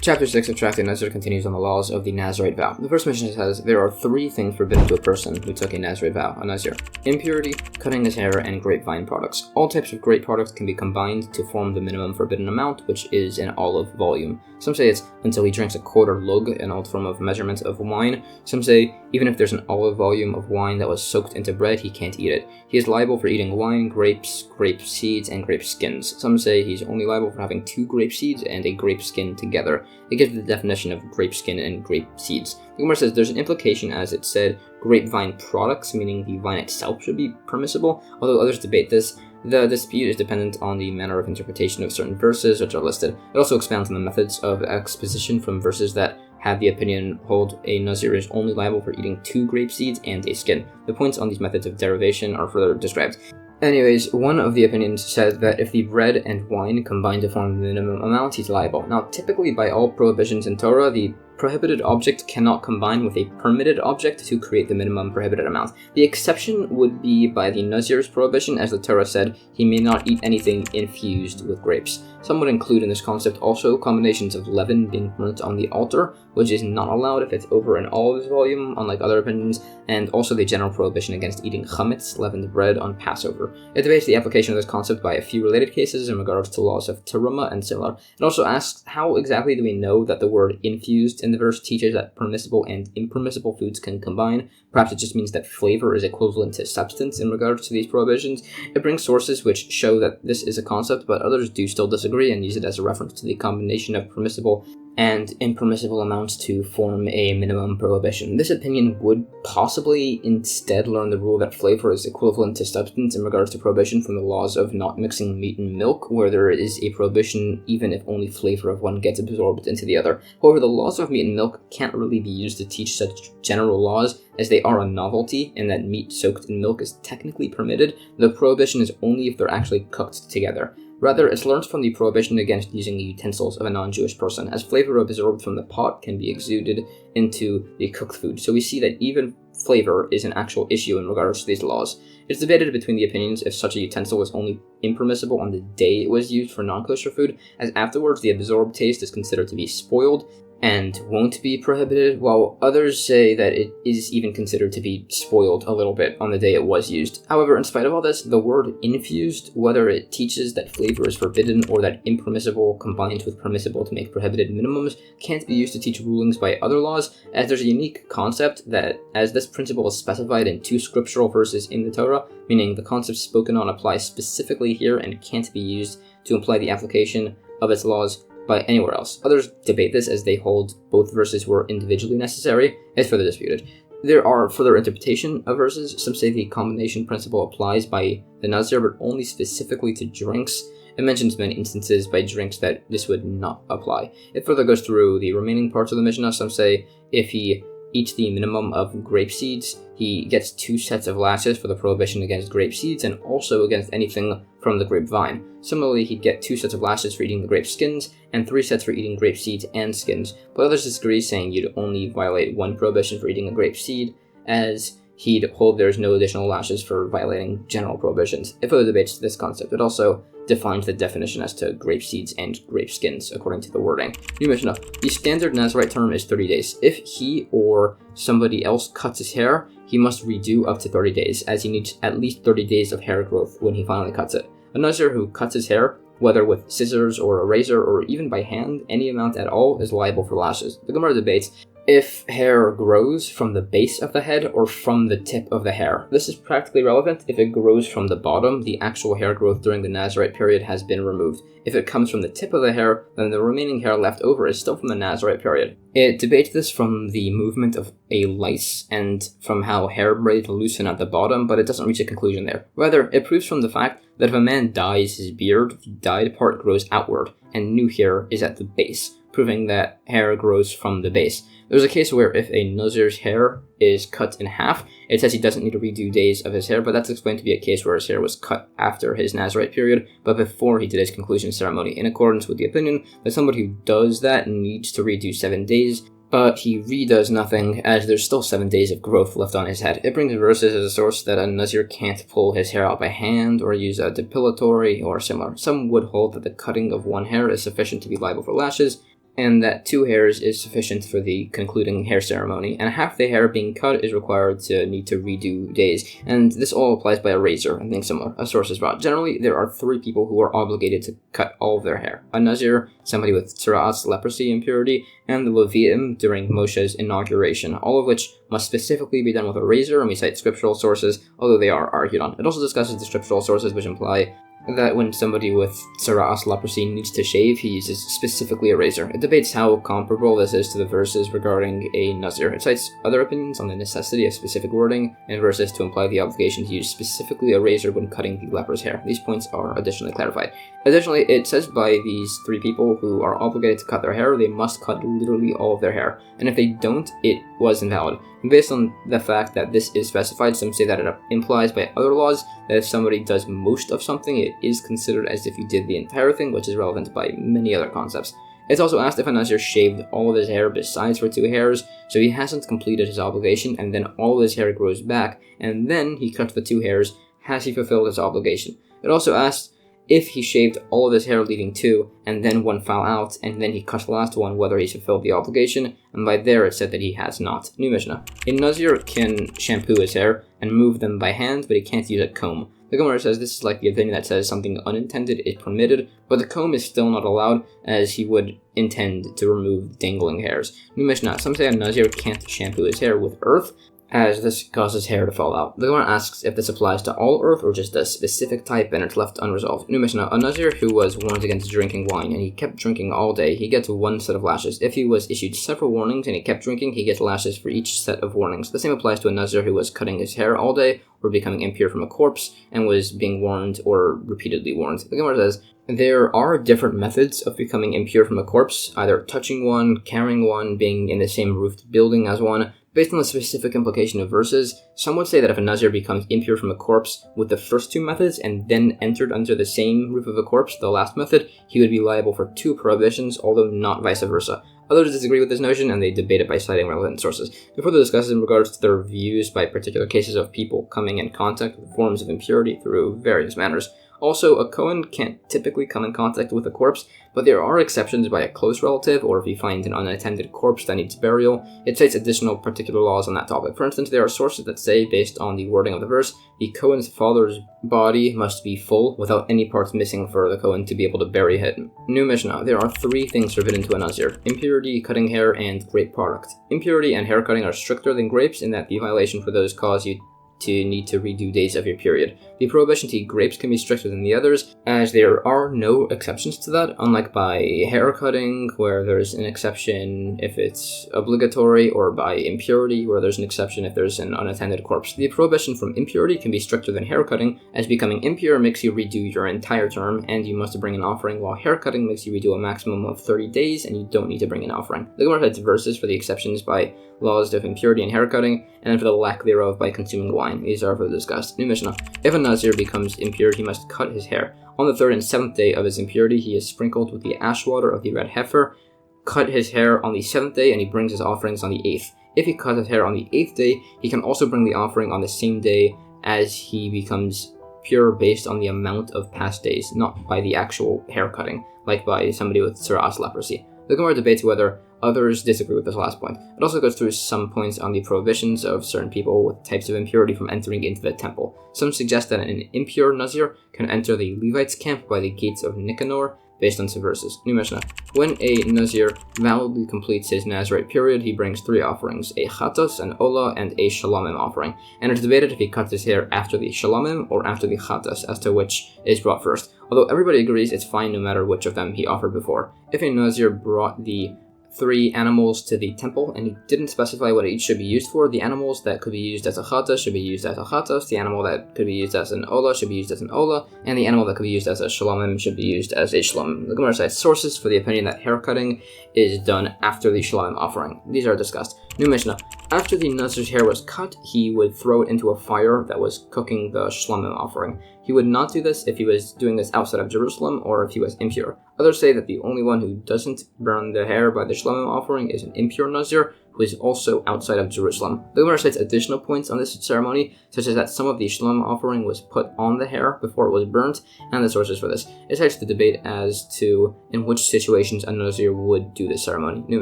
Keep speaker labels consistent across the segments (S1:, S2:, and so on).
S1: Chapter 6 of Tractate Nazir continues on the laws of the Nazarite vow. The first mission says, there are 3 things forbidden to a person who took a Nazarite vow, a Nazir: impurity, cutting his hair, and grapevine products. All types of grape products can be combined to form the minimum forbidden amount, which is an olive volume. Some say it's until he drinks a quarter lug, an old form of measurement of wine. Some say even if there's an olive volume of wine that was soaked into bread, he can't eat it. He is liable for eating wine, grapes, grape seeds, and grape skins. Some say he's only liable for having 2 grape seeds and a grape skin together. It gives the definition of grape skin and grape seeds. The Gemara says there's an implication, as it said, grapevine products, meaning the vine itself should be permissible, although others debate this. The dispute is dependent on the manner of interpretation of certain verses which are listed. It also expounds on the methods of exposition from verses that have the opinion hold a Nazir is only liable for eating 2 grape seeds and a skin. The points on these methods of derivation are further described. Anyways, one of the opinions said that if the bread and wine combine to form the minimum amount, he's liable. Now, typically by all prohibitions in Torah, the prohibited object cannot combine with a permitted object to create the minimum prohibited amount. The exception would be by the Nazir's prohibition, as the Torah said, he may not eat anything infused with grapes. Some would include in this concept also combinations of leaven being burnt on the altar, which is not allowed if it's over an olive's volume, unlike other opinions, and also the general prohibition against eating chametz, leavened bread, on Passover. It debates the application of this concept by a few related cases in regards to laws of teruma and similar. It also asks, how exactly do we know that the word infused in the verse teaches that permissible and impermissible foods can combine? Perhaps it just means that flavor is equivalent to substance in regards to these prohibitions. It brings sources which show that this is a concept, but others do still disagree and use it as a reference to the combination of permissible and impermissible amounts to form a minimum prohibition. This opinion would possibly instead learn the rule that flavor is equivalent to substance in regards to prohibition from the laws of not mixing meat and milk, where there is a prohibition even if only flavor of one gets absorbed into the other. However, the laws of meat and milk can't really be used to teach such general laws, as they are a novelty, and that meat soaked in milk is technically permitted. The prohibition is only if they're actually cooked together. Rather, it's learned from the prohibition against using the utensils of a non-Jewish person, as flavor absorbed from the pot can be exuded into the cooked food. So we see that even flavor is an actual issue in regards to these laws. It's debated between the opinions if such a utensil was only impermissible on the day it was used for non-kosher food, as afterwards the absorbed taste is considered to be spoiled and won't be prohibited, while others say that it is even considered to be spoiled a little bit on the day it was used. However, in spite of all this, the word infused, whether it teaches that flavor is forbidden or that impermissible combines with permissible to make prohibited minimums, can't be used to teach rulings by other laws, as there's a unique concept that, as this principle is specified in 2 scriptural verses in the Torah, meaning the concept spoken on applies specifically here and can't be used to imply the application of its laws by anywhere else. Others debate this, as they hold both verses were individually necessary. It's further disputed. There are further interpretation of verses. Some say the combination principle applies by the Nazir, but only specifically to drinks. It mentions many instances by drinks that this would not apply. It further goes through the remaining parts of the Mishnah. Some say if he eats the minimum of grape seeds, he gets 2 sets of lashes for the prohibition against grape seeds and also against anything from the grapevine. Similarly, he'd get 2 sets of lashes for eating the grape skins and 3 sets for eating grape seeds and skins. But others disagree, saying you'd only violate 1 prohibition for eating a grape seed, as he'd hold there's no additional lashes for violating general prohibitions. It further debates this concept. It also defines the definition as to grape seeds and grape skins, according to the wording. New Mishnah. The standard Nazarite term is 30 days. If he or somebody else cuts his hair, he must redo up to 30 days, as he needs at least 30 days of hair growth when he finally cuts it. A Nazir who cuts his hair, whether with scissors or a razor or even by hand, any amount at all, is liable for lashes. The Gemara debates if hair grows from the base of the head or from the tip of the hair. This is practically relevant. If it grows from the bottom, the actual hair growth during the Nazarite period has been removed. If it comes from the tip of the hair, then the remaining hair left over is still from the Nazarite period. It debates this from the movement of a lice and from how hair braids loosen at the bottom, but it doesn't reach a conclusion there. Rather, it proves from the fact that if a man dyes his beard, the dyed part grows outward, and new hair is at the base, proving that hair grows from the base. There's a case where if a Nazir's hair is cut in half, it says he doesn't need to redo days of his hair, but that's explained to be a case where his hair was cut after his Nazarite period, but before he did his conclusion ceremony, in accordance with the opinion that somebody who does that needs to redo 7 days, but he redoes nothing, as there's still 7 days of growth left on his head. It brings verses as a source that a Nazir can't pull his hair out by hand or use a depilatory or similar. Some would hold that the cutting of one hair is sufficient to be liable for lashes, and that 2 hairs is sufficient for the concluding hair ceremony, and half the hair being cut is required to need to redo days, and this all applies by a razor and things similar, as sources brought. Generally, there are 3 people who are obligated to cut all of their hair: a Nazir, somebody with Tzara'as, leprosy, impurity, and the Leviim during Moshe's inauguration, all of which must specifically be done with a razor, and we cite scriptural sources, although they are argued on. It also discusses the scriptural sources which imply that when somebody with Tzara'as leprosy needs to shave, he uses specifically a razor. It debates how comparable this is to the verses regarding a Nazir. It cites other opinions on the necessity of specific wording and verses to imply the obligation to use specifically a razor when cutting the leper's hair. These points are additionally clarified. Additionally, it says by these 3 people who are obligated to cut their hair, they must cut literally all of their hair, and if they don't, it was invalid. And based on the fact that this is specified, some say that it implies by other laws that if somebody does most of something, it is considered as if you did the entire thing, which is relevant by many other concepts. It's also asked if a Nazir shaved all of his hair besides for 2 hairs, so he hasn't completed his obligation, and then all of his hair grows back, and then he cuts the 2 hairs. Has he fulfilled his obligation? It also asked if he shaved all of his hair leaving 2, and then 1 fell out, and then he cut the last one, whether he fulfilled the obligation, and by there it said that he has not. New Mishnah. A Nazir can shampoo his hair and move them by hand, but he can't use a comb. The Gemara says this is like the opinion that says something unintended is permitted, but the comb is still not allowed, as he would intend to remove dangling hairs. New Mishnah. Some say a Nazir can't shampoo his hair with earth, as this causes hair to fall out. The Gemara asks if this applies to all earth or just a specific type, and it's left unresolved. New Mishnah. A Nazir who was warned against drinking wine and he kept drinking all day, he gets 1 set of lashes. If he was issued several warnings and he kept drinking, he gets lashes for each set of warnings. The same applies to a Nazir who was cutting his hair all day or becoming impure from a corpse and was being warned or repeatedly warned. The Gemara says there are different methods of becoming impure from a corpse, either touching one, carrying one, being in the same roofed building as one. Based on the specific implication of verses, some would say that if a Nazir becomes impure from a corpse with the first 2 methods and then entered under the same roof of a corpse, the last method, he would be liable for 2 prohibitions, although not vice versa. Others disagree with this notion, and they debate it by citing relevant sources. They further discuss in regards to their views by particular cases of people coming in contact with forms of impurity through various manners. Also, a Kohen can't typically come in contact with a corpse, but there are exceptions by a close relative, or if you find an unattended corpse that needs burial. It states additional particular laws on that topic. For instance, there are sources that say, based on the wording of the verse, the Kohen's father's body must be full, without any parts missing for the Kohen to be able to bury him. New Mishnah. There are 3 things forbidden to a Nazir: impurity, cutting hair, and grape product. Impurity and hair cutting are stricter than grapes in that the violation for those cause you to need to redo days of your period. The prohibition to eat grapes can be stricter than the others, as there are no exceptions to that, unlike by hair cutting, where there's an exception if it's obligatory, or by impurity, where there's an exception if there's an unattended corpse. The prohibition from impurity can be stricter than hair cutting, as becoming impure makes you redo your entire term, and you must bring an offering, while hair cutting makes you redo a maximum of 30 days, and you don't need to bring an offering. The Gemara has verses for the exceptions by laws of impurity and hair cutting, and then for the lack thereof by consuming wine. These are further discussed. New Mishnah. If a Nazir becomes impure, he must cut his hair. On the 3rd and 7th day of his impurity, he is sprinkled with the ash water of the red heifer, cut his hair on the 7th day, and he brings his offerings on the 8th. If he cuts his hair on the 8th day, he can also bring the offering on the same day, as he becomes pure based on the amount of past days, not by the actual hair cutting, like by somebody with Tzara'as leprosy. The Gemara debates whether others disagree with this last point. It also goes through some points on the prohibitions of certain people with types of impurity from entering into the temple. Some suggest that an impure Nazir can enter the Levites' camp by the gates of Nicanor, based on some verses. New Mishnah. When a Nazir validly completes his Nazarite period, he brings 3 offerings: a chatas, an olah, and a shalomim offering. And it's debated if he cuts his hair after the shalomim or after the chatas, as to which is brought first. Although everybody agrees it's fine no matter which of them he offered before. If a Nazir brought the 3 animals to the temple, and he didn't specify what each should be used for, the animals that could be used as a chatas should be used as a chatas, the animal that could be used as an olah should be used as an olah, and the animal that could be used as a shalomim should be used as a shalomim. The Gemara cites sources for the opinion that hair cutting is done after the shalomim offering. These are discussed. New Mishnah. After the Nazir's hair was cut, he would throw it into a fire that was cooking the shalomim offering. He would not do this if he was doing this outside of Jerusalem or if he was impure. Others say that the only one who doesn't burn the hair by the Shlomim offering is an impure Nazir, who is also outside of Jerusalem. The Gemara cites additional points on this ceremony, such as that some of the Shlomim offering was put on the hair before it was burnt, and the sources for this. It cites the debate as to in which situations a Nazir would do this ceremony. New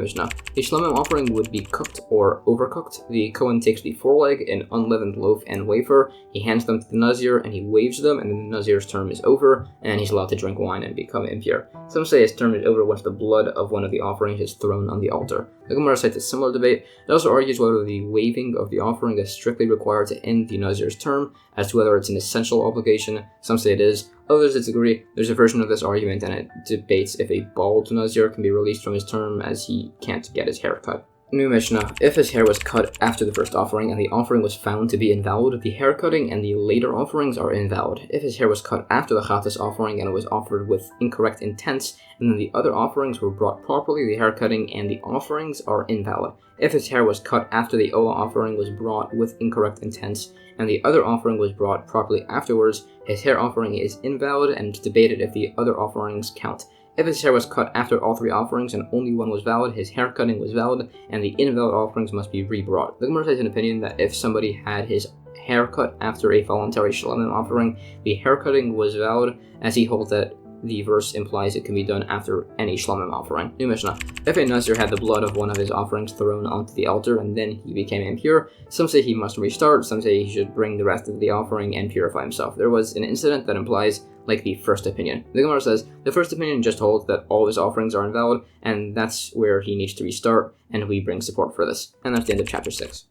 S1: Mishnah. The Shlomim offering would be cooked or overcooked. The Kohen takes the foreleg, an unleavened loaf, and wafer. He hands them to the Nazir, and he waves them, and then the Nazir's term is over, and he's allowed to drink wine and become impure. Some say his term is over once the blood of one of the offerings is thrown on the altar. The Gemara cites a similar debate. It also argues whether the waving of the offering is strictly required to end the Nazir's term, as to whether it's an essential obligation. Some say it is, others disagree. There's a version of this argument, and it debates if a bald Nazir can be released from his term, as he can't get his hair cut. New Mishnah. If his hair was cut after the first offering and the offering was found to be invalid, the hair cutting and the later offerings are invalid. If his hair was cut after the Chatas offering and it was offered with incorrect intents, and then the other offerings were brought properly, the hair cutting and the offerings are invalid. If his hair was cut after the Olah offering was brought with incorrect intents, and the other offering was brought properly afterwards, his hair offering is invalid, and it's debated if the other offerings count. If his hair was cut after all three offerings and only one was valid, his hair cutting was valid, and the invalid offerings must be rebrought. The Gemara has an opinion that if somebody had his hair cut after a voluntary Shlomim offering, the hair cutting was valid, as he holds that the verse implies it can be done after any Shlomim offering. New Mishnah. If a Nazir had the blood of one of his offerings thrown onto the altar and then he became impure, some say he must restart, some say he should bring the rest of the offering and purify himself. There was an incident that implies like the first opinion. The Gemara says the first opinion just holds that all of his offerings are invalid, and that's where he needs to restart, and we bring support for this. And that's the end of chapter 6.